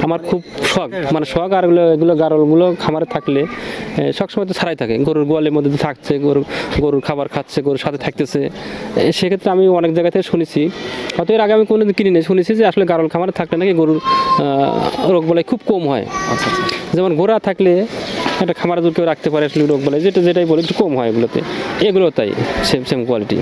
আমার খুব শখ, মানে শখ। আর এগুলো গারলগুলো খামারে থাকলে সবসময় তো ছাড়াই থাকে, গরুর গোয়ালের মধ্যে থাকছে, গরুর খাবার খাচ্ছে, গরুর সাথে থাকতেছে। সেক্ষেত্রে আমি অনেক জায়গা থেকে শুনেছি, হয়তো এর আগে আমি কোনোদিন কিনি নেই, শুনেছি যে আসলে গারল খামারে থাকলে নাকি গরুর রোগ বালাই খুব কম হয়। যেমন ঘোড়া থাকলে একটা খামারে যদি কেউ রাখতে পারে আসলে রোগ বালাই যেটাই বলে একটু কম হয় এগুলোতে, এগুলো তাই সেম কোয়ালিটি।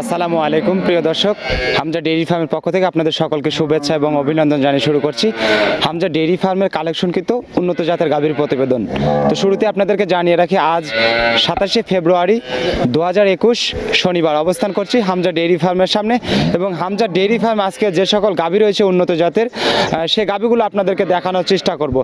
আসসালামু আলাইকুম প্রিয় দর্শক, হামজা ডেইরি ফার্মের পক্ষ থেকে আপনাদের সকলকে শুভেচ্ছা এবং অভিনন্দন জানিয়ে শুরু করছি হামজা ডেইরি ফার্মের কালেকশনকৃত উন্নত জাতের গাভীর প্রতিবেদন। তো শুরুতে আপনাদেরকে জানিয়ে রাখি, আজ 27শে ফেব্রুয়ারি 2021 শনিবার অবস্থান করছি হামজা ডেইরি ফার্মের সামনে। এবং হামজা ডেইরি ফার্ম আজকে যে সকল গাভী রয়েছে উন্নত জাতের, সে গাভীগুলো আপনাদেরকে দেখানোর চেষ্টা করব।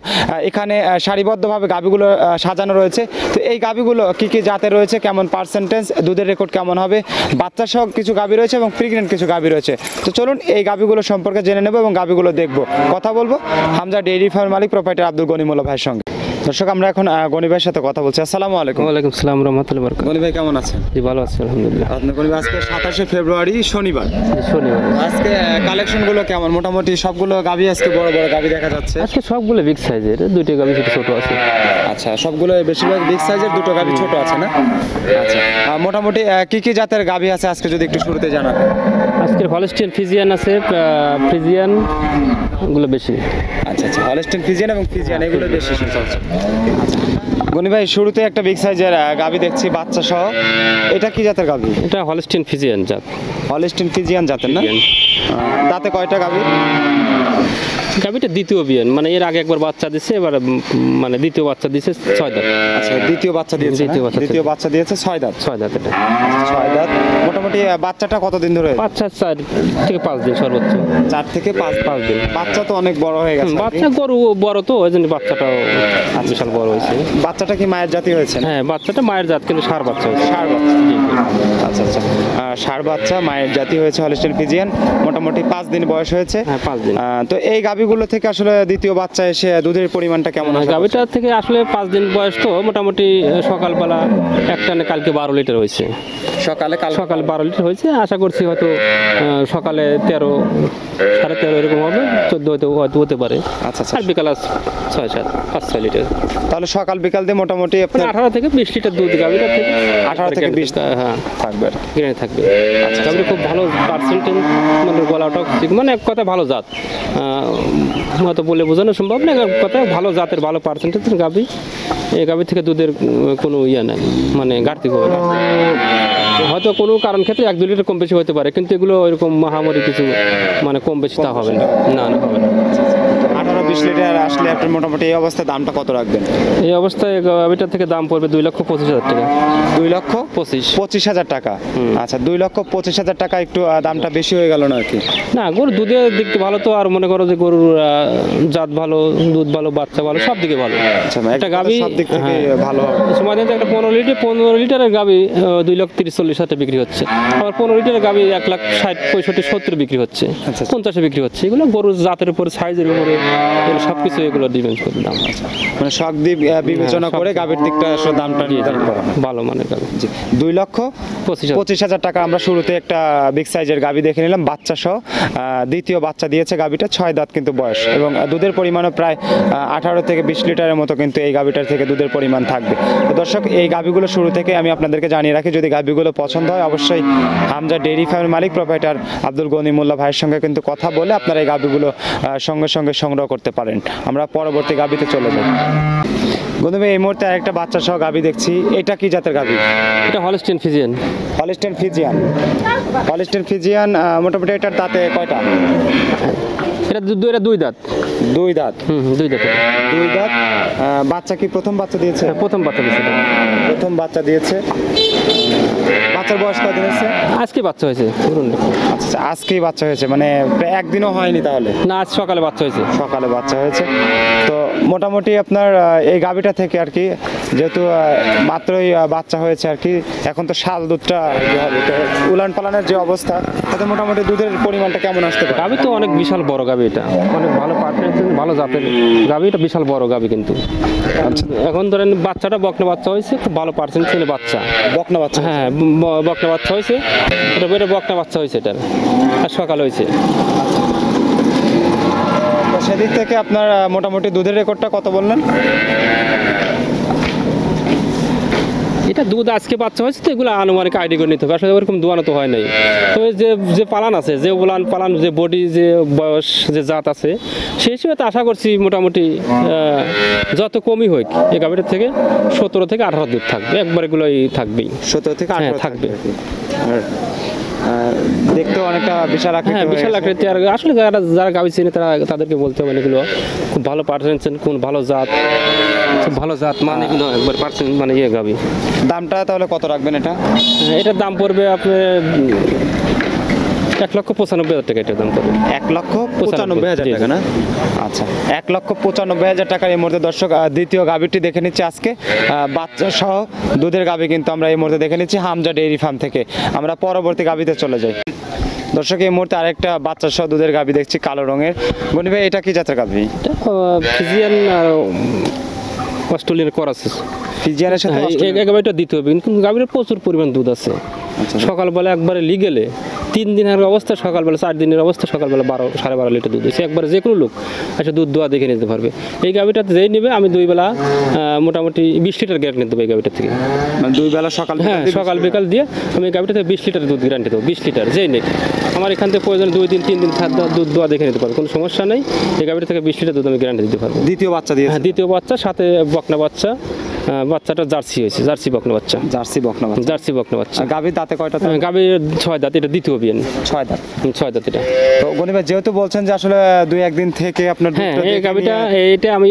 এখানে সারিবদ্ধভাবে গাভীগুলো সাজানো রয়েছে। তো এই গাভীগুলো কী কী জাতের রয়েছে, কেমন পার্সেন্টেজ, দুধের রেকর্ড কেমন হবে, বাচ্চা সহ কিছু গাভী রয়েছে এবং প্রেগনেন্ট কিছু গাভী রয়েছে। তো চলুন এই গাভীগুলো সম্পর্কে জেনে নেব এবং গাভীগুলো দেখব, কথা বলবো হামজা ডেইরি ফার্ম মালিক প্রোপাইটার আব্দুল গনি মোল্লা ভাইয়ের সঙ্গে। দর্শক, আমরা এখন গনি ভাইয়ের সাথে কথা বলছি। আসসালামু আলাইকুম। ওয়ালাইকুম আসসালাম রাহমাতুল্লাহি ওয়া বারাকাতুহু। গনি ভাই কেমন আছেন? জি ভালো আছি আলহামদুলিল্লাহ। আপনি গনি ভাই, আজকে 27শে ফেব্রুয়ারি শনিবার, আজকে কালেকশনগুলো কেমন? মোটামুটি সবগুলো গাভী আজকে বড় বড় গাভী দেখা যাচ্ছে। আজকে সবগুলো বিগ সাইজের, দুইটা গাভী ছোট আছে। আচ্ছা, সবগুলো বেশিরভাগ বিগ সাইজের, দুটো গাভী ছোট আছে না? আচ্ছা, মোটামুটি কি কি জাতের গাভী আছে আজকে যদি একটু শুরুতে জানান। আজকে হলস্টিন ফ্রিজিয়ান আছে, ফ্রিজিয়ান গুলো বেশি। আচ্ছা আচ্ছা, হলস্টিন ফ্রিজিয়ান এবং ফ্রিজিয়ান এগুলো বেশি চলছে। গনি ভাই, শুরুতে একটা বিগ সাইজের গাভী দেখছি বাচ্চা সহ, এটা কি জাতের গাভী? এটা হলস্টিন ফ্রিজিয়ান জাত। হলস্টিন ফ্রিজিয়ান জাতের না? দাঁতে কয়টা গাভী? গাভীটা দ্বিতীয় বিয়ান, মানে এর আগে একবার বাচ্চা দিচ্ছে, এবার মানে দ্বিতীয় বাচ্চা দিচ্ছে 6 দাঁত। আচ্ছা, দ্বিতীয় বাচ্চা দিয়েছে, দ্বিতীয় বাচ্চা দিয়েছে 6 দাঁত। 6 দাঁত এটা। 6 দাঁত। মোটামুটি বাচ্চাটা কতদিন ধরে? বাচ্চা 4 থেকে 5 দিন সর্বোচ্চ। 4 থেকে 5 দিন। বাচ্চা তো অনেক বড় হয়ে গেছে। বাচ্চা গরু বড় তো, ওই জন্য বাচ্চাটাও বিশাল বড় হয়েছে। বাচ্চাটা কি মায়ের জাতি হয়েছে? হ্যাঁ, বাচ্চাটা মায়ের জাত, কিন্তু ষাঁড় বাচ্চা হয়েছে। ষাঁড় বাচ্চা। আচ্ছা আচ্ছা, ষাঁড় বাচ্চা, মায়ের জাতি হয়েছে হলস্টিন ফ্রিজিয়ান, মোটামুটি 5 দিন বয়স হয়েছে। হ্যাঁ, 5 দিন। তো এই গাভীগুলো থেকে আসলে দ্বিতীয় বাচ্চা এসে দুধের পরিমাণটা কেমন? গাভীটা থেকে আসলে 5 দিন বয়স তো, মোটামুটি সকালবেলা এক টানে কালকে 12 লিটার হয়েছে। সকালে 12 লিটার হয়েছে। আশা করছি হয়তো সকালে 13, 13.5 এরকম হবে, 14 হয়তো হতে পারে। আচ্ছা আচ্ছা, আর বিকালে 5-6 লিটার। তাহলে সকাল বিকাল দিয়ে মোটামুটি 18 থেকে 20 লিটার দুধ গাভীটা থেকে। 18 থেকে 20 হ্যাঁ থাকবে, গ্রেনে থাকবে। আচ্ছা, গাভীটা খুব ভালো পার্সেন্টেজ, মানে গলাটাও ঠিক, মানে এক কথা ভালো জাত। হয়তো বলে বোঝানো সম্ভব না, এক কথা ভালো জাতের, ভালো পার্সেন্টেজের গাভী। এই গাভী থেকে দুধের কোনো ইয়ে নেই, মানে ঘাটতি হবে না। হয়তো কোনো কারণ ক্ষেত্রে 1-2 লিটার কম বেশি হতে পারে, কিন্তু এগুলো ওইরকম মহামারী কিছু মানে কম বেশি তা হবে না। না না, হবে না। 18-20 লিটার আসলে আপনি মোটামুটি এই অবস্থায় দামটা কত রাখবেন? এই অবস্থায় গাভীটার থেকে দাম পড়বে 2,25,000 টাকা। 2,25,000 টাকা। আচ্ছা, 2,25,000 টাকা একটু দামটা বেশি হয়ে গেল না আর কি? না, গরুর দুধের দিক ভালো তো, আর মনে করো যে গরুর জাত ভালো, দুধ ভালো, বাচ্চা ভালো, সব দিকে ভালো। আচ্ছা, একটা গাভী সব দিক থেকে ভালো হবে। সময় দিন একটা 15 লিটারের গাভী 2,30,40,000 বিক্রি হচ্ছে। আবার 15 লিটারের গাভী 1,60,65,70 বিক্রি হচ্ছে, 50 বিক্রি হচ্ছে। এগুলো গরুর জাতের উপরে, সাইজের উপরে এগুলো সব কিছু এগুলো ডিপেন্ড করে দাম। মানে সব দিক বিবেচনা করে গাভীর দিকটা আসলে দামটা নির্ধারণ করা হয়। ভালো মানের গাভী। জি 2,25,000 টাকা আমরা শুরুতে একটা বিগ সাইজের গাভী দেখে নিলাম বাচ্চা সহ। দ্বিতীয় বাচ্চা দিয়েছে গাভীটা, 6 দাঁত কিন্তু বয়স, এবং দুধের পরিমাণও প্রায় 18 থেকে 20 লিটারের মতো কিন্তু এই গাভীটার থেকে দুধের পরিমাণ থাকবে। তো দর্শক, এই গাভীগুলো শুরু থেকে আমি আপনাদেরকে জানিয়ে রাখি, যদি গাভীগুলো পছন্দ হয় অবশ্যই হামজা ডেইরি ফার্মের মালিক প্রোপাইটার আব্দুল গনি মোল্লা ভাইয়ের সঙ্গে কিন্তু কথা বলে আপনারা এই গাভীগুলো সঙ্গে সঙ্গে সংগ্রহ করতে পারেন। আমরা পরবর্তী গাভীতে চলে যাই। গনি ভাই, এই মুহূর্তে আরেকটা বাচ্চা সহ গাভী দেখছি, এটা কি জাতের গাভী? এটা Holstein Friesian. Holstein Friesian. Holstein Friesian মোটামুটি এটার দাঁতে কয়টা? এটা দুই দাঁত। 2 দাঁত। 2 দাঁত। 2 দাঁত। বাচ্চা কি প্রথম বাচ্চা দিয়েছে? প্রথম বাচ্চা দিয়েছে। প্রথম বাচ্চা দিয়েছে। বাচ্চার বয়স কয়দিন হয়েছে? আজকে বাচ্চা হয়েছে। আচ্ছা, আজকেই বাচ্চা হয়েছে, মানে প্রায় একদিনও হয়নি তাহলে? না, আজ সকালে বাচ্চা হয়েছে। সকালে বাচ্চা হয়েছে। তো মোটামুটি আপনার এই গাভীটা থেকে আর কি, যেহেতু মাত্রই বাচ্চা হয়েছে আর কি, এখন তো শাল দুধটা উলান পালানের যে অবস্থা, তাতে মোটামুটি দুধের পরিমাণটা কেমন আসতে পারে? গাভী তো অনেক বিশাল বড় গাভী, এটা অনেক ভালো পার্সেন্ট, ভালো জাতের গাভী, এটা বিশাল বড় গাভী কিন্তু। এখন ধরেন বাচ্চাটা বকনা বাচ্চা হয়েছে, খুব ভালো পার্সেন্ট ছেলে বাচ্চা। বকনা বাচ্চা? হ্যাঁ, বকনা বাচ্চা হয়েছে, এটা বকনা বাচ্চা হয়েছে এটার, আর সকাল হয়েছে। তো সেদিক থেকে আপনার মোটামুটি দুধের রেকর্ডটা কত বললেন? এটা দুধ আজকে বাচ্চা হয়েছে, তো এগুলো আনুমানিক আইডিয়া করে নিতে হবে, আসলে ওরকম দোয়ানো তো হয় নাই। তো যে পালান আছে, যে পালান যে বডি, যে বয়স, যে জাত আছে, সেই হিসেবে তো আশা করছি মোটামুটি যত কমই হোক এই গাভীটার থেকে 17 থেকে 18 দুধ থাকবে, একবার এগুলোই থাকবেই। 17 থেকে 18 থাকবে। দেখতেও অনেকটা বিশাল আকৃতি। হ্যাঁ, বিশাল আকৃতি। আর আসলে যারা গাভী চেনে তাদেরকে বলতে হবে এগুলো খুব ভালো পার্সেন্ট, কোন ভালো জাত, খুব ভালো জাত, মানে এগুলো একবার পার্সেন্ট মানে গাভী। দামটা তাহলে কত রাখবেন এটা? এটার দাম পড়বে আপনার 1,95,000 টাকা। এটার দাম পড়বে 1,95,000 টাকা না? আচ্ছা, 1,95,000 টাকার এই মুহূর্তে দর্শক দ্বিতীয় গাভীটি দেখে নিচ্ছি আজকে, বাচ্চা সহ দুধের গাভী কিন্তু আমরা এই মুহূর্তে দেখে নিচ্ছি হামজা ডেইরি ফার্ম থেকে। আমরা পরবর্তী গাভীতে চলে যাই। দর্শক, এই মুহূর্তে আরেকটা বাচ্চা সহ দুধের গাভী দেখছি, কালো রঙের। গনি ভাই, এটা কি জাতের গাভী? এটা ফিজিয়ান অস্ট্রেলিয়ান ক্রস। ফিজিয়ানের সাথে গাভীটা দিতে হবে, কিন্তু গাভীর প্রচুর পরিমাণ দুধ আছে। সকালবেলা একবারে লিগেলে 3 দিনের অবস্থা, সকালবেলা 4 দিনের অবস্থা, সকালবেলা 12-12.5 লিটার দুধ হয়েছে। একবারে যে কোনো লোক আচ্ছা দুধ দোয়া দেখে নিতে পারবে। এই গাভীটাতে যেই নেবে, আমি 2 বেলা মোটামুটি 20 লিটার গ্যারান্টি দেবো এই গাভীটার থেকে। মানে 2 বেলা সকাল? হ্যাঁ, সকাল বিকাল দিয়ে আমি এই গাভীটা থেকে 20 লিটার দুধ গ্যারান্টি দেবো। 20 লিটার যেই নেই, আমার এখান থেকে প্রয়োজন 2 দিন 3 দিন দুধ দোয়া দেখে নিতে পারবে, কোনো সমস্যা নেই। এই গাভীটা থেকে 20 লিটার দুধ আমি গ্যারান্টি দিতে পারবো। দ্বিতীয় বাচ্চা দিয়েছে? হ্যাঁ, দ্বিতীয় বাচ্চা, সাথে বকনা বাচ্চা। বাচ্চাটা জার্সি হয়েছে, জার্সি বকনা বাচ্চা। জার্সি বকনা বাচ্চা? জার্সি বকনা বাচ্চা। গাভীর দাঁতে কয়টা? গাভীর 6 দাঁত, এটা দ্বিতীয় বিয়ান। 6 দাঁত? 6 দাঁত এটা। তো গনি ভাই, যেহেতু বলছেন যে আসলে 2-1 দিন থেকে আপনার হ্যাঁ, এই গাভীটা এটা আমি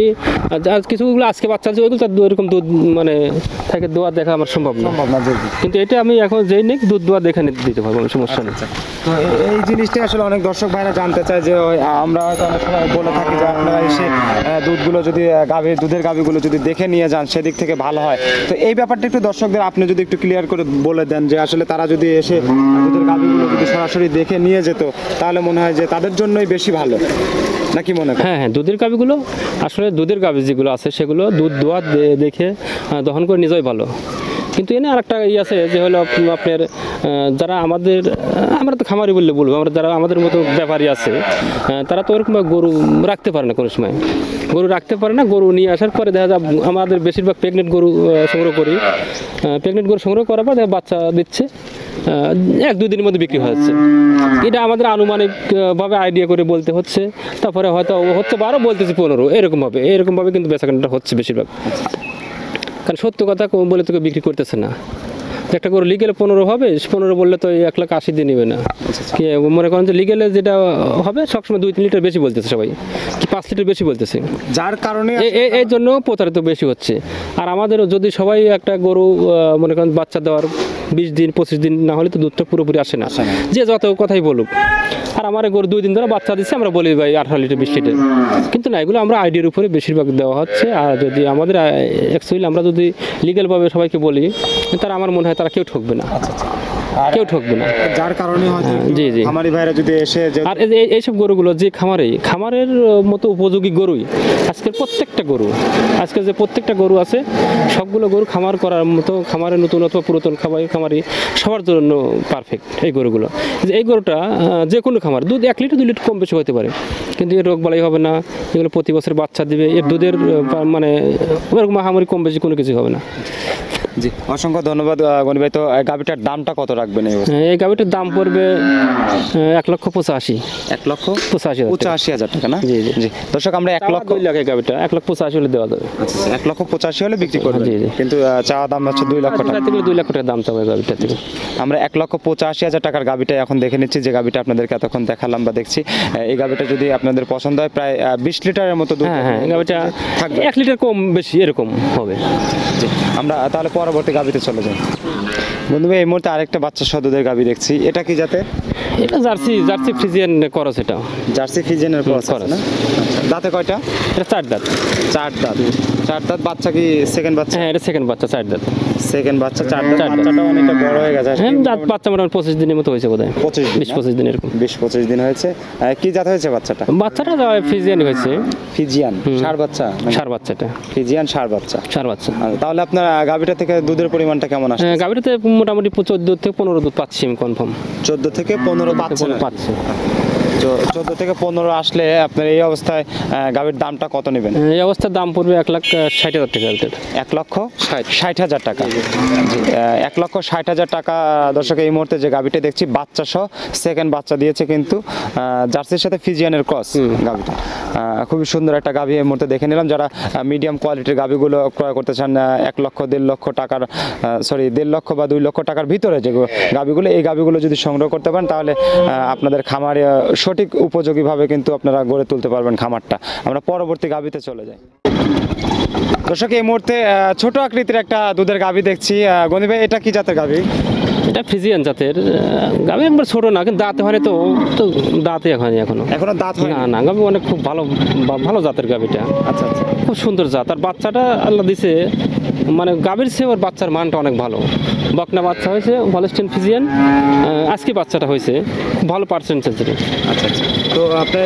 কিছুগুলো আজকে বাচ্চা আছে, ওইগুলো তো এরকম দুধ মানে থেকে দোয়া দেখা আমার সম্ভব না, কিন্তু এটা আমি এখন যেই নেই দুধ দোয়া দেখে দিতে পারবো, কোনো সমস্যা নেই। তো এই জিনিসটা আসলে অনেক দর্শক ভাইরা জানতে চায় যে আমরা হয়তো অনেক সময় বলে থাকি যে আপনারা এসে দুধগুলো যদি দুধের গাভীগুলো যদি দেখে নিয়ে যান, সেদিক থেকে ভালো হয়। তো এই ব্যাপারটা একটু দর্শকদের আপনি যদি একটু ক্লিয়ার করে বলে দেন, যে আসলে তারা যদি এসে দুধের গাভীগুলো যদি সরাসরি দেখে নিয়ে যেত, তাহলে মনে হয় যে তাদের জন্যই বেশি ভালো, নাকি মনে হয়? হ্যাঁ, দুধের গাভীগুলো আসলে দুধের গাভী যেগুলো আছে সেগুলো দুধ দোয়া দেখে দহন করে নিজেই ভালো। কিন্তু এনে আরেকটা আছে যে হলো আপনার যারা আমরা তো খামারি বললে বলবো, আমরা যারা আমাদের মতো ব্যাপারী আছে, তারা তো ওরকম গরু রাখতে পারে না, কোনো সময় গরু রাখতে পারে না। গরু নিয়ে আসার পরে দেখা যায় আমাদের বেশিরভাগ প্রেগনেন্ট গরু সংগ্রহ করি, প্রেগনেন্ট গরু সংগ্রহ করার পর দেখা বাচ্চা দিচ্ছে, 1-2 দিনের মধ্যে বিক্রি হয়ে যাচ্ছে। এটা আমাদের আনুমানিকভাবে আইডিয়া করে বলতে হচ্ছে, তারপরে হয়তো হচ্ছে 12, বলতেছি 15, এরকমভাবে কিন্তু বেচাকেনাটা হচ্ছে বেশিরভাগ। কারণ সত্য কথা বলে তোকে বিক্রি করতেছে না। একটা গরু লিগেলে 15 হবে, 15 বললে তো 1,80,000 দিয়ে নেবে না। কি মনে করেন যে লিগেলে যেটা হবে সবসময় 2-3 লিটার বেশি বলতেছে সবাই, কি 5 লিটার বেশি বলতেছে, যার কারণে এই জন্য প্রতারিত বেশি হচ্ছে। আর আমাদেরও যদি সবাই একটা গরু মনে করেন বাচ্চা দেওয়ার 20 দিন 25 দিন না হলে তো দুধটা পুরোপুরি আসে না, যে যত কথাই বলুক। আর আমার গরু 2 দিন ধরে বাচ্চা দিচ্ছে, আমরা বলি ভাই 18 লিটার 20 লিটার, কিন্তু না, এগুলো আমরা আইডিয়ার উপরে বেশিরভাগ দেওয়া হচ্ছে। আর যদি আমাদের অ্যাকচুয়ালি আমরা যদি লিগ্যালভাবে সবাইকে বলি, তারা আমার মনে হয় তারা কেউ ঠকবে না। কেউ ঠকবে না। যার কারণে হয়তো জি, জি। খামারি ভাইরা যদি এসে আর এইসব গরুগুলো যে খামারের মতো উপযোগী গরুই আজকের প্রত্যেকটা গরু, আজকে যে প্রত্যেকটা গরু আছে সবগুলো গরু খামার করার মতো, খামারের নতুন অথবা পুরাতন খামারি সবার জন্য পারফেক্ট এই গরুগুলো। যে এই গরুটা যে কোনো খামার দুধ 1 লিটার 2 লিটার কম বেশি হতে পারে, কিন্তু এর রোগ বালাই হবে না, এগুলো প্রতি বছর বাচ্চা দিবে, এর দুধের মানে ওরকম মহামারী কম বেশি কোনো কিছু হবে না। জি, অসংখ্য ধন্যবাদ গনি ভাই। তো গাভিটার দামটা কত রাখবেন এই অবস্থায়? এই গাভিটার দাম পড়বে 1,85,000। 1,85,000 টাকা না? জি, জি। জি, দর্শক আমরা 1 লক্ষ 2 লাখ এই গাভিটা 1,85,000 হলে দেওয়া যাবে। আচ্ছা 1,85,000 হলে বিক্রি করবেন, জি, জি। কিন্তু চাওয়া দাম হচ্ছে 2 লক্ষ টাকা। 2 লাখ টাকা দাম চাবে গাভিটা থেকে। আমরা 1,85,000 টাকার গাভিটা এখন দেখে নিচ্ছি, যে গাভিটা আপনাদেরকে এতক্ষণ দেখালাম বা দেখছি। এই গাভিটা যদি আপনাদের পছন্দ হয় প্রায় 20 লিটারের মতো দুধ হ্যাঁ, গাভিটা থাকবে। 1 লিটার কম বেশি এরকম হবে। জি, আমরা তাহলে পরবর্তী গাভিতে চলে যাই। বন্ধু ভাই, এই মুহূর্তে আরেকটা বাচ্চা সহ দুধের গাভি দেখছি, এটা কি জাতের? এটা জার্সি ফ্রিজিয়ান করস। এটা জার্সি ফ্রিজিয়ানের ক্রস আছে cross। না? আচ্ছা, দাঁতে কয়টা? এটা 4 দাঁত। 4 দাঁত। 4 দাঁত। বাচ্চা কি সেকেন্ড বাচ্চা? হ্যাঁ, এটা সেকেন্ড বাচ্চা, 4 দাঁত। সেকেন্ড বাচ্চা 4 দাঁত। 4 দাঁত। বাচ্চাটা অনেকটা বড় হয়ে গেছে। হ্যাঁ, দাঁত বাচ্চা মোটামুটি 25 দিনের মতো হয়েছে বোধহয়। 20-25 দিন এরকম। 20-25 দিন হয়েছে। কি জাত হয়েছে বাচ্চাটা? বাচ্চাটা ফ্রিজিয়ান হয়েছে। ফিজিয়ান ষাঁড় বাচ্চা? ষাঁড় বাচ্চাটা। ফিজিয়ান ষাঁড় বাচ্চা। ষাঁড় বাচ্চা। তাহলে আপনার গাভিটা থেকে দুধের পরিমাণটা কেমন আসছে? গাভিটাতে মোটামুটি 14 থেকে 15 দুধ পাচ্ছি আমি কনফার্ম। 14 থেকে 15 পাচ্ছেন? পাচ্ছি। 14 থেকে 15 আসলে আপনার এই অবস্থায় গাভির দামটা কত নেবেন? এই অবস্থার দাম পড়বে 1,60,000 টাকা। 1,60,000 টাকা। জি, 1,60,000 টাকা। দর্শক এই মুহূর্তে যে গাভিটা দেখছি বাচ্চা সহ সেকেন্ড বাচ্চা দিয়েছে, কিন্তু জার্সির সাথে ফিজিয়ানের ক্রস গাভিটা। খুবই সুন্দর একটা গাভি এই মুহূর্তে দেখে নিলাম। যারা মিডিয়াম কোয়ালিটির গাভিগুলো ক্রয় করতে চান 1 লক্ষ 1.5 লক্ষ টাকার, 1.5 লক্ষ বা 2 লক্ষ টাকার ভিতরে যে গাভিগুলো, এই গাভিগুলো যদি সংগ্রহ করতে পারেন তাহলে আপনাদের খামারে সঠিক উপযোগীভাবে কিন্তু আপনারা গড়ে তুলতে পারবেন খামারটা। আমরা পরবর্তী গাভিতে চলে যাই। দর্শক এই মুহূর্তে ছোট আকৃতির একটা দুধের গাভি দেখছি। গনি ভাই, এটা কি জাতের গাভি? এটা ফ্রিজিয়ান জাতের গাভি, একবার ছোট না, কিন্তু দাঁতে হয়নি তো দাঁতে হয়নি এখনো দাঁত হয় না। গাভি অনেক খুব ভালো জাতের গাভিটা। আচ্ছা আচ্ছা। খুব সুন্দর জাত। আর বাচ্চাটা আল্লাহ দিছে, মানে গাভীর চেয়ে ওর বাচ্চার মানটা অনেক ভালো। বকনা বাচ্চা হয়েছে, হলস্টেইন ফ্রিজিয়ান। আজকে বাচ্চাটা হয়েছে খুব ভালো পার্সেন্টেজ। আচ্ছা আচ্ছা। তো আপনি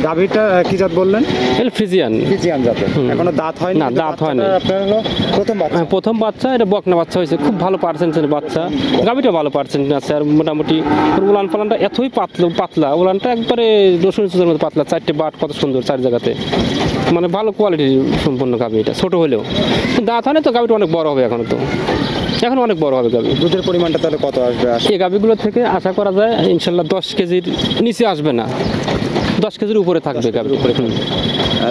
গাভিটা কি জাত বললেন? এটা ফ্রিজিয়ান। ফ্রিজিয়ান জাতের। এখনো দাঁত হয়নি? না, দাঁত হয়নি। আপনার হলো প্রথম বাচ্চা? প্রথম বাচ্চা। এটা বকনা বাচ্চা হয়েছে, খুব ভালো পার্সেন্টেজ বাচ্চা। গাভিটা ভালো পার্সেন্টেজ আছে। আর মোটামুটি উলান পালানটা এতই পাতলা, উলানটা একবারে রসুন চুচের মতো পাতলা। 4টে বাট কত সুন্দর 4 জায়গাতে, মানে ভালো কোয়ালিটির সম্পূর্ণ গাভি। এটা ছোট হলেও দাঁত হয় না তো, গাভিটা অনেক বড় হবে এখন অনেক বড় হবে গাভি। দুধের পরিমাণটা তাহলে কত আসবে? এই গাভিগুলো থেকে আশা করা যায় ইনশাল্লাহ 10 কেজির নিচে আসবে না, 10 কেজির উপরে থাকবে গাভির উপরে।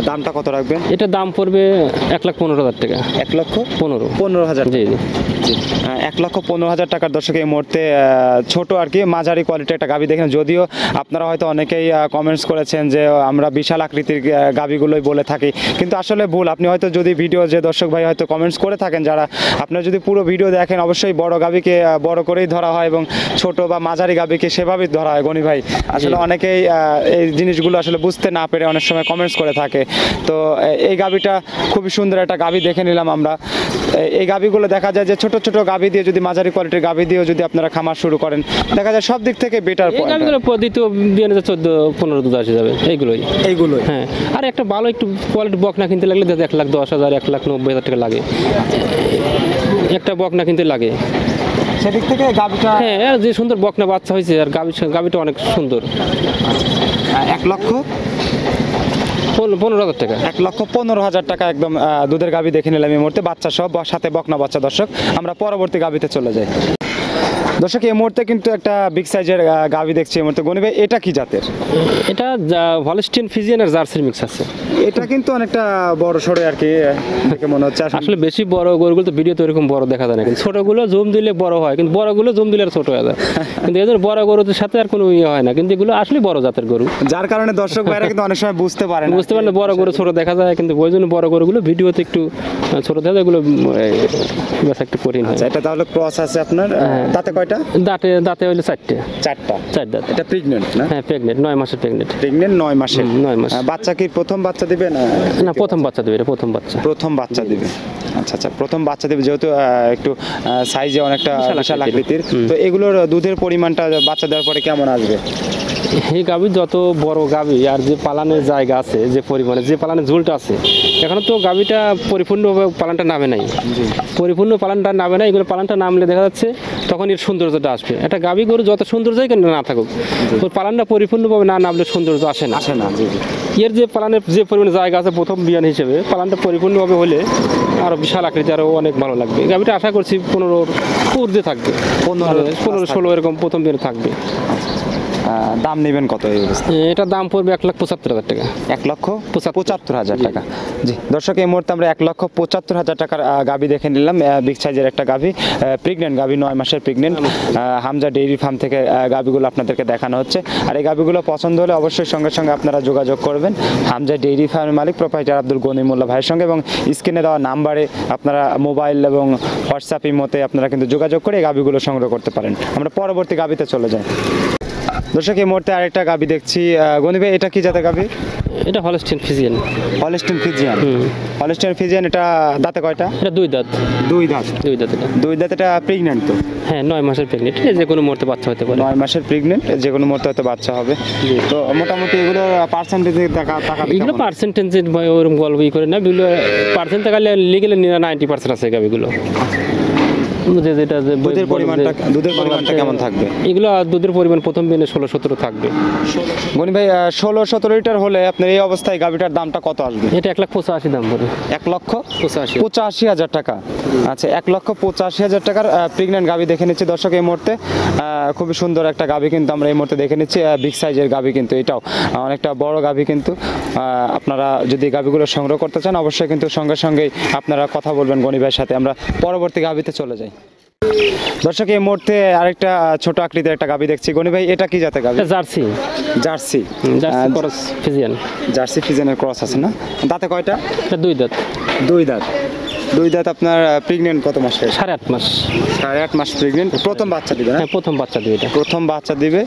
দামটা কত রাখবেন? এটা দাম পড়বে 1,15,000 টাকা। 1,15,000? জি জি। 1,15,000 টাকার। দর্শক এই মুহূর্তে ছোট আর কি মাঝারি কোয়ালিটির একটা গাভি দেখেন। যদিও আপনারা হয়তো অনেকেই কমেন্টস করেছেন যে আমরা বিশাল আকৃতির গাভিগুলোই বলে থাকি, কিন্তু আসলে ভুল। আপনি হয়তো যদি ভিডিও, যে দর্শক ভাই হয়তো কমেন্টস করে থাকেন, যারা আপনারা যদি পুরো ভিডিও দেখেন, অবশ্যই বড় গাভিকে বড় করেই ধরা হয় এবং ছোট বা মাঝারি গাভিকে সেভাবেই ধরা হয়। গনি ভাই, আসলে অনেকেই এই জিনিসগুলো আসলে বুঝতে না পেরে অনেক সময় কমেন্টস করে থাকে। তো এই গাভিটা খুবই সুন্দর একটা গাভি দেখে নিলাম আমরা। এই গাভিগুলো দেখা যায় যে ছোট ছোট গাভি দিয়ে যদি মাঝারি কোয়ালিটির গাভি দিয়েও যদি আপনারা খামার শুরু করেন, দেখা যায় সব দিক থেকে বেটার। এই গাভিগুলো দ্বিতীয় বিয়ানে 14-15 দুধ আসে যাবে এইগুলোই। হ্যাঁ, আর একটা ভালো একটু কোয়ালিটি বকনা কিনতে লাগলে 1,10,000 1,90,000 টাকা লাগে। একটা বকনা কিনতে লাগে, সেদিক থেকে গাভিটা। হ্যাঁ, আর যে সুন্দর বকনা বাচ্চা হয়েছে, আর গাভিটা অনেক সুন্দর। 1,15,000 টাকা। 1,15,000 টাকা একদম দুধের গাভি দেখে নিলাম এই মুহূর্তে, বাচ্চা সব, সাথে বকনা বাচ্চা। দর্শক আমরা পরবর্তী গাভিতে চলে যাই। দর্শক এই মুহূর্তে কিন্তু একটা বিগ সাইজের গাভি দেখছি এই মুহূর্তে। গনি ভাই, এটা কি জাতের? এটা হলস্টেইন ফ্রিজিয়ান আর জার্সির মিক্স আছে। এটা কিন্তু অনেকটা বড় সড়ো আর কি দেখে মনে হচ্ছে। আসলে বেশি বড় গরুগুলো তো ভিডিওতে এরকম বড় দেখা যায় না, কিন্তু ছোটগুলো জুম দিলে বড় হয়, কিন্তু বড়গুলো জুম দিলে আর ছোট হয়ে যায়। কিন্তু এদের বড় গরুদের সাথে আর কোনো ইয়ে হয় না, কিন্তু এগুলো আসলে বড় জাতের গরু, যার কারণে দর্শক ভাইরা কিন্তু অনেক সময় বুঝতে পারে না বড় গরু ছোট দেখা যায়, কিন্তু ওই জন্য বড় গরুগুলো ভিডিওতে একটু ছোট দেখা যায়, এগুলো বেশ একটু কঠিন হয়। এটা তাহলে ক্রস আছে আপনার? দাঁতে কয়টা? দাঁতে হইলে 4টে। 4 দাঁত। এটা প্রেগন্যান্ট না? হ্যাঁ, প্রেগন্যান্ট, 9 মাসের প্রেগন্যান্ট। 9 মাসের। 9 মাস। বাচ্চা কি প্রথম বাচ্চা দিবে না? না, প্রথম বাচ্চা দেবে। এটা প্রথম বাচ্চা দিবে। আচ্ছা আচ্ছা, প্রথম বাচ্চা দেবে যেহেতু একটু সাইজে অনেকটা বিশাল আকৃতির, তো এগুলোর দুধের পরিমাণটা বাচ্চা দেওয়ার পরে কেমন আসবে? এই গাভী যত বড় গাভী আর যে পালানের জায়গা আছে, যে পরিমাণে যে পালানের ঝুলটা আছে, এখনো তো গাভীটা পরিপূর্ণভাবে পালানটা নামে নাই, পরিপূর্ণ পালানটা নামে নাই। এগুলো পালানটা নামলে দেখা যাচ্ছে তখন এর সৌন্দর্যটা আসবে। একটা গাভী গরু যত সৌন্দর্যই কেন না থাকুক, ওর পালানটা পরিপূর্ণভাবে না নামলে সৌন্দর্য আসে না। আসে না, জি জি। এর যে পালানের যে পরিমাণে জায়গা আছে প্রথম বিয়ান হিসেবে, পালানটা পরিপূর্ণভাবে হলে আরও বিশাল আকৃতি, আরও অনেক ভালো লাগবে। এই গাভীটা আশা করছি 15-র ঊর্ধ্বে থাকবে, 15-16 এরকম প্রথম বিয়ান থাকবে। দাম নেবেন কত এই অবস্থা? এটার দাম পড়বে 1,75,000 টাকা। 1,75,000 টাকা। জি দর্শক, এই মুহূর্তে আমরা 1,75,000 টাকার গাভী দেখে নিলাম। বিগ সাইজের একটা গাভী, প্রেগনেন্ট গাভী, 9 মাসের প্রেগনেন্ট। হামজা ডেইরি ফার্ম থেকে গাভীগুলো আপনাদেরকে দেখানো হচ্ছে। আর এই গাভীগুলো পছন্দ হলে অবশ্যই সঙ্গে সঙ্গে আপনারা যোগাযোগ করবেন হামজা ডেইরি ফার্মের মালিক প্রোপাইটার আব্দুল গনিমুল্লাহ ভাইয়ের সঙ্গে, এবং স্ক্রিনে দেওয়া নাম্বারে আপনারা মোবাইল এবং হোয়াটসঅ্যাপ মতে আপনারা কিন্তু যোগাযোগ করে এই গাভীগুলো সংগ্রহ করতে পারেন। আমরা পরবর্তী গাভীতে চলে যাই। দর্শক, এই মুহূর্তে আরেকটা গাভী দেখছি। গনি ভাই, এটা কি জাতের গাভী? এটা Holstein Friesian. Holstein Friesian. Holstein Friesian, এটা দাঁতে কয়টা? এটা 2 দাঁত। 2 দাঁত। 2 দাঁত এটা। 2 দাঁত। এটা প্রেগন্যান্ট তো? হ্যাঁ, 9 মাসের প্রেগনেন্ট, যে কোনো মুহূর্তে বাচ্চা হতে পারে। 9 মাসের প্রেগনেন্ট, যে কোনো মুহূর্তে হয়তো বাচ্চা হবে। তো মোটামুটি এগুলো পার্সেন্টেজ টাকা এগুলো পার্সেন্টেজ ওরকম গল্প করে না, এগুলো পার্সেন্ট টাকা লিগেলে 90% আছে গাভীগুলো। দুধের পরিমাণটা কেমন থাকবে? এগুলো দুধের পরিমাণ প্রথম দিনে 16-17 থাকবে। গনি ভাই, 16-17 লিটার হলে আপনার এই অবস্থায় গাভীটার দামটা কত আসবে? এটা 1,85,000 দাম পড়বে। 1,85,000 টাকা। আচ্ছা, 1,85,000 টাকার প্রেগন্যান্ট গাভী দেখে নিচ্ছি দর্শক এই মুহূর্তে। খুবই সুন্দর একটা গাভী কিন্তু আমরা এই মুহূর্তে দেখে নিচ্ছি। বিগ সাইজের গাভী কিন্তু, এটাও অনেকটা বড় গাভী কিন্তু। আপনারা যদি গাভীগুলো সংগ্রহ করতে চান অবশ্যই কিন্তু সঙ্গে সঙ্গেই আপনারা কথা বলবেন গনি ভাইয়ের সাথে। আমরা পরবর্তী গাভীতে চলে যাই। দর্শক, এই মুহূর্তে আরেকটা ছোট আকৃতির একটা গাভী দেখছি। গনি ভাই, এটা কি জাতের গাভী? Jersey. Jersey cross Friesian. Jersey ফ্রিজিয়ানের ক্রস আছে না? দাঁতে কয়টা? এটা 2 দাঁত। 2 দাঁত। 2 দাঁত। আপনার প্রেগনেন্ট কত মাসে? 8.5 মাস। 8.5 মাস প্রেগনেন্ট। প্রথম বাচ্চা দিবে না? হ্যাঁ, প্রথম বাচ্চা দিবে এটা। প্রথম বাচ্চা দিবে।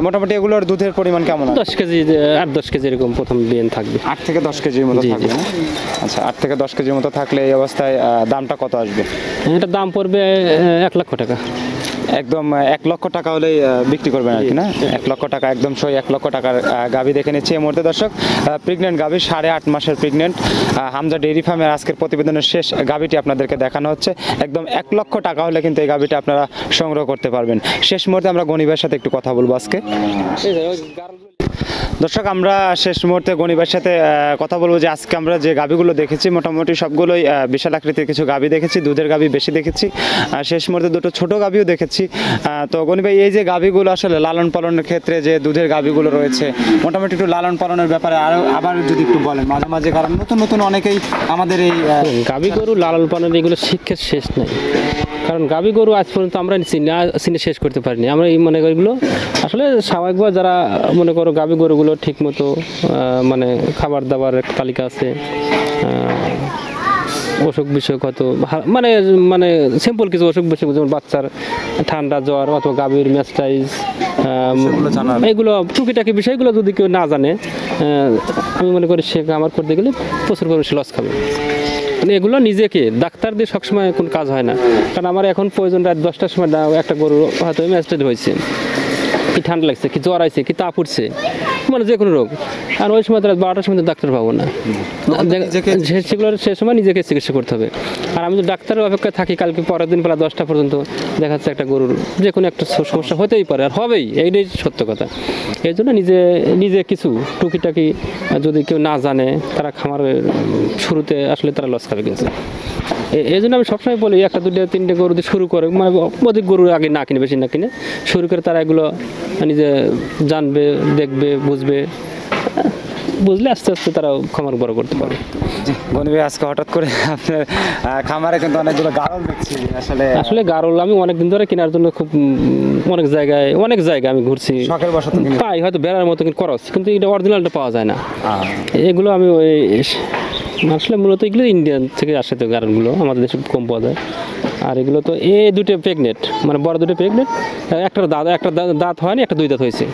মোটামুটি এগুলোর দুধের পরিমাণ কেমন? 10 কেজি, 8-10 কেজি এরকম প্রথম বিয়ান থাকবে। 8 থেকে 10 কেজির মতো থাকবে না? আচ্ছা, 8 থেকে 10 কেজির মতো থাকলে এই অবস্থায় দামটা কত আসবে? এটার দাম পড়বে 1 লক্ষ টাকা। একদম 1 লক্ষ টাকা হলেই বিক্রি করবেন আর কি না? 1 লক্ষ টাকা, একদম সই 1 লক্ষ টাকার গাভী দেখে নিচ্ছি এই মুহূর্তে দর্শক। প্রেগনেন্ট গাভী, 8.5 মাসের প্রেগনেন্ট। হামজা ডেইরি ফার্মের আজকের প্রতিবেদনের শেষ গাভীটি আপনাদেরকে দেখানো হচ্ছে। একদম 1 লক্ষ টাকা হলে কিন্তু এই গাভীটা আপনারা সংগ্রহ করতে পারবেন। শেষ মুহূর্তে আমরা গনি ভাইয়ের সাথে একটু কথা বলবো আজকে। দর্শক, আমরা শেষ মুহূর্তে গনি ভাইয়ের সাথে কথা বলবো যে আজকে আমরা যে গাভীগুলো দেখেছি মোটামুটি সবগুলোই বিশাল আকৃতির কিছু গাভী দেখেছি, দুধের গাভী বেশি দেখেছি। শেষ মুহূর্তে দুটো ছোট গাভীও দেখেছি। তো গনি ভাই, এই যে গাভীগুলো আসলে লালন পালনের ক্ষেত্রে যে দুধের গাভীগুলো রয়েছে, মোটামুটি একটু লালন পালনের ব্যাপারে আবার যদি একটু বলেন মাঝে মাঝে, কারণ নতুন নতুন অনেকেই আমাদের এই গাভী গরু লালন পালনের এগুলো শিক্ষার শেষ নাই। কারণ গাভী গরু আজ পর্যন্ত আমরা চিনে শেষ করতে পারিনি। আমরা এই মনে করি এগুলো আসলে স্বাভাবিকভাবে যারা মনে করো গাভী গরুগুলো ঠিক মতো মানে খাবার দাবার একটা তালিকা আছে, অসুখ বিসুখ হয়তো মানে মানে সিম্পল কিছু অসুখ বিসুখ, যেমন বাচ্চার ঠান্ডা জ্বর অথবা গাভীর ম্যাস্টাইজ, এগুলো টুকিটাকি বিষয়গুলো যদি কেউ না জানে, আমি মনে করি সে আমার করতে গেলে প্রচুর পরিমাণে লস খাবে। মানে এগুলো নিজেকে ডাক্তার দিয়ে সবসময় কোনো কাজ হয় না। কারণ আমার এখন প্রয়োজন রাত 10টার সময় একটা গরু হয়তো ম্যাস্টাইজ হয়েছে, কি ঠান্ডা লাগছে, কি জ্বর আছে, কি তাপ উঠছে, মানে যে কোনো রোগ, আর ওই সময় রাত 12টার সময় ডাক্তার পাবো না। সেগুলো সে সময় নিজেকে চিকিৎসা করতে হবে। আর আমি যদি ডাক্তারের অপেক্ষায় থাকি, কালকে পরের দিন বেলা 10টা পর্যন্ত দেখা যাচ্ছে একটা গরুর যে কোনো একটা সমস্যা হতেই পারে, আর হবেই, এইটাই সত্য কথা। এই জন্য নিজে কিছু টুকিটাকি যদি কেউ না জানে, তারা খামারের শুরুতে আসলে তারা লস খাবে। কিন্তু এই জন্য আমি সবসময় বলি, 1, 2, 3টে গরু দিয়ে শুরু করে, মানে অধিক গরু আগে না কিনে, বেশি না কিনে শুরু করে তারা এগুলো নিজে জানবে, দেখবে, বুঝলে আস্তে আস্তে তারা খামার বড় করতে পারে। গনি ভাই, আজকে হঠাৎ করে আপনার খামারে কিন্তু অনেকগুলো গারল দেখছি। আসলে গারল আমি অনেকদিন ধরে কেনার জন্য খুব অনেক জায়গায় আমি ঘুরছি, শখের বশত পাই হয়তো বেড়ার মতো খরচ, কিন্তু এটা অরিজিনালটা পাওয়া যায় না। এগুলো আমি ওই আসলে মূলত এগুলো ইন্ডিয়ান থেকে আসে, তো গারলগুলো আমাদের দেশে কম পাওয়া যায়। আর এগুলো তো দুটো প্রেগনেন্ট, মানে বড় দুটো প্রেগনেন্ট, একটা দাঁত হয়নি, একটা 2 দাঁত হয়েছে।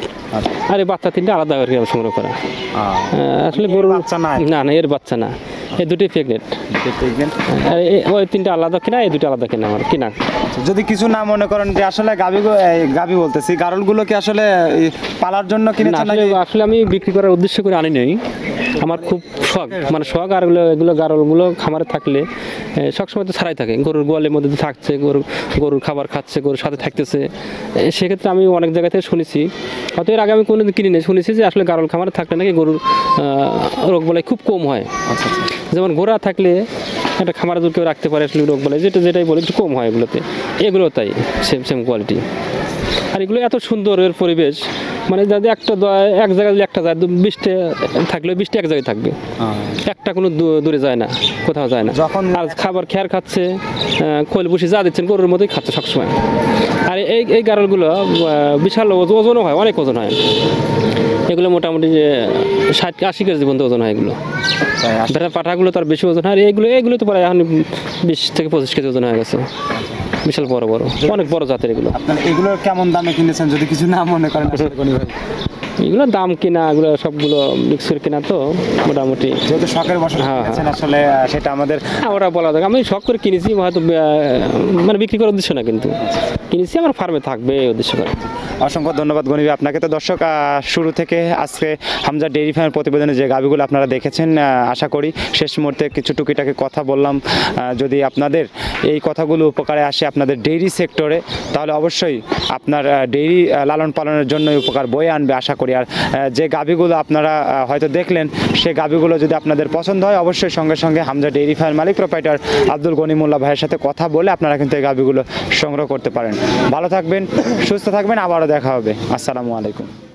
আর এই বাচ্চা 3টে আলাদা করে সংগ্রহ করা। আসলে গরুর বাচ্চা না, এর বাচ্চা না। এই দুটোই প্রেগনেন্ট। ওই তিনটা আলাদা কিনা, এই দুটো আলাদা কিনা আমার কিনা। যদি কিছু না মনে করেন যে আসলে গাভী বলতেছি, গারলগুলো কি আসলে এই পালার জন্য না, কিনেছেন নাকি? আসলে আমি বিক্রি করার উদ্দেশ্য করে আনি নাই, আমার খুব শখ, মানে শখ। আর এগুলো গারলগুলো খামারে থাকলে সবসময় তো ছাড়াই থাকে, গরুর গোয়ালের মধ্যে তো থাকছে, গরুর খাবার খাচ্ছে, গরুর সাথে থাকতেছে। সেক্ষেত্রে আমি অনেক জায়গা থেকে শুনেছি, হয়তো এর আগে আমি কোনোদিন কিনি নেই, শুনেছি যে আসলে গারল খামারে থাকলে নাকি গরুর রোগ বালাই খুব কম হয়। আচ্ছা আচ্ছা। যেমন ঘোড়া থাকলে একটা খামারে যদি কেউ রাখতে পারে, আসলে রোগ বালাই যেটাই বলে একটু কম হয় এগুলোতে, এগুলো তাই সেম কোয়ালিটি। আর এগুলো এত সুন্দর এর পরিবেশ, মানে যদি এক জায়গায় যদি একটা যায়, 20টা থাকলে 20টা এক জায়গায় থাকবে, একটা কোনো দূরে যায় না, কোথাও যায় না। যখন আর খাবার খেয়ার খাচ্ছে, খোল বসে যা দিচ্ছেন গরুর মতোই খাচ্ছে সবসময়। আর এই গারলগুলো বিশাল ওজনও হয়, অনেক ওজন হয়। এগুলো মোটামুটি 60-80 কেজি পর্যন্ত ওজন হয় এগুলো। ভেড়া পাঠাগুলো তার বেশি ওজন হয়, আর এগুলো তো প্রায় এখন 20 থেকে 25 কেজি ওজন হয়ে গেছে, বিশাল বড় অনেক বড় জাতের এগুলো। আপনার এগুলো কেমন দামে কিনেছেন যদি কিছু না মনে করেন আসলে গনি ভাই? এগুলো দাম কিনা, এগুলো সবগুলো মিক্স করে কিনা, তো মোটামুটি যেহেতু শখের বশে হ্যাঁ, কিনেছেন আসলে সেটা আমাদের ওরা বলা যাক, আমি শখ করে কিনেছি, হয়তো মানে বিক্রি করার উদ্দেশ্য না, কিন্তু কিনেছি আমার ফার্মে থাকবে এই উদ্দেশ্য করে। অসংখ্য ধন্যবাদ গনি ভাই আপনাকে। তো দর্শক, শুরু থেকে আজকে হামজা ডেইরি ফার্মের প্রতিবেদনে যে গাভীগুলো আপনারা দেখেছেন, আশা করি শেষ মুহূর্তে কিছু টুকিটাকি কথা বললাম। যদি আপনাদের এই কথাগুলো উপকারে আসে আপনাদের ডেইরি সেক্টরে, তাহলে অবশ্যই আপনার ডেইরি লালন পালনের জন্য উপকার বয়ে আনবে আশা করি। আর যে গাভীগুলো আপনারা হয়তো দেখলেন, সেই গাভীগুলো যদি আপনাদের পছন্দ হয়, অবশ্যই সঙ্গে সঙ্গে হামজা ডেইরি ফার্ম মালিক প্রোপাইটার আব্দুল গনি মোল্লা ভাইয়ের সাথে কথা বলে আপনারা কিন্তু এই গাভীগুলো সংগ্রহ করতে পারেন। ভালো থাকবেন, সুস্থ থাকবেন, আবারও দেখা হবে। আসসালামু আলাইকুম।